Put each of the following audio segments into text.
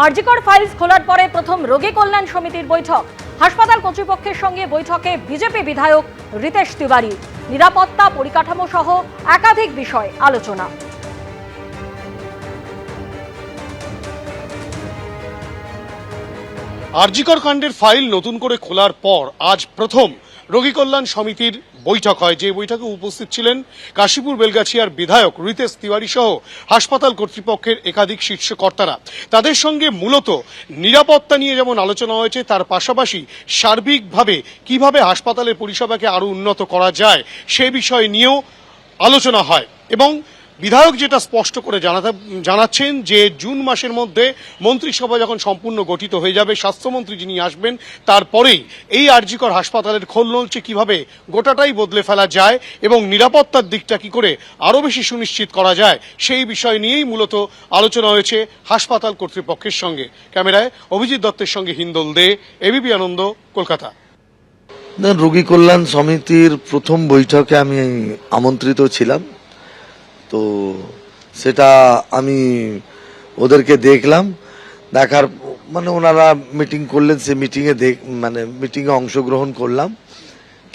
RG Kar files খোলার পরে প্রথম রোগী কল্যাণ সমিতির বৈঠক। হাসপাতাল কর্তৃপক্ষের সঙ্গে বৈঠকে বিজেপি বিধায়ক রিতেশ তিওয়ারি। নিরাপত্তা, পরিকাঠামো সহ একাধিক বিষয় আলোচনা। আরজিকর কাণ্ডের ফাইল নতুন করে খোলার পর আজ প্রথম রোগী কল্যাণ সমিতির বৈঠক হয়, যে বৈঠকে উপস্থিত ছিলেন কাশীপুর বেলগাছিয়ার বিধায়ক রিতেশ তিওয়ারি সহ হাসপাতাল কর্তৃপক্ষের একাধিক শীর্ষ কর্তারা। তাদের সঙ্গে মূলত নিরাপত্তা নিয়ে যেমন আলোচনা হয়েছে, তার পাশাপাশি সার্বিকভাবে কিভাবে হাসপাতালের পরিষেবাকে আরো উন্নত করা যায় সে বিষয় নিয়েও আলোচনা হয়। এবং বিধায়ক যেটা স্পষ্ট করে জানাচ্ছেন যে জুন মাসের মধ্যে মন্ত্রিসভা যখন সম্পূর্ণ গঠিত হয়ে যাবে, স্বাস্থ্যমন্ত্রী যিনি আসবেন, তারপরেই এই আরজিকর হাসপাতালের খোলনলচে কিভাবে গোটাটাই বদলে ফেলা যায় এবং নিরাপত্তার দিকটা কি করে আরও বেশি সুনিশ্চিত করা যায় সেই বিষয় নিয়েই মূলত আলোচনা হয়েছে হাসপাতাল কর্তৃপক্ষের সঙ্গে। ক্যামেরায় অভিজিৎ দত্তের সঙ্গে হিন্দল দে, এবিপি আনন্দ, কলকাতা। রোগী কল্যাণ সমিতির প্রথম বৈঠকে আমি আমন্ত্রিত ছিলাম, তো সেটা আমি ওদেরকে দেখলাম। দেখার মানে ওনারা মিটিং করলেন, সে মিটিংয়ে অংশগ্রহণ করলাম।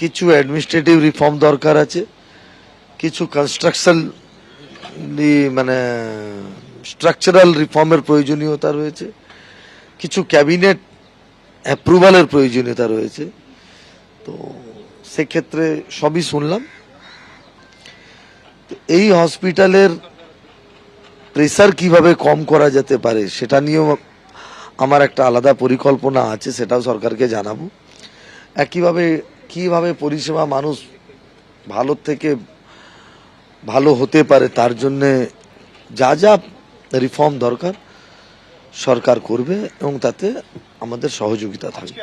কিছু অ্যাডমিনিস্ট্রেটিভ রিফর্ম দরকার আছে, কিছু কনস্ট্রাকশন স্ট্রাকচারাল রিফর্মের প্রয়োজনীয়তা রয়েছে, কিছু ক্যাবিনেট অ্যাপ্রুভালের প্রয়োজনীয়তা রয়েছে। তো সেক্ষেত্রে সবই শুনলাম। এই হসপিটালের প্রেসার কিভাবে কম করা যেতে পারে সেটা নিয়েও আমার একটা আলাদা পরিকল্পনা আছে, সেটাও সরকারকে জানাবো। একইভাবে কিভাবে পরিষেবা মানুষ ভালো থেকে ভালো হতে পারে তার জন্যে যা যা রিফর্ম দরকার সরকার করবে এবং তাতে আমাদের সহযোগিতা থাকবে।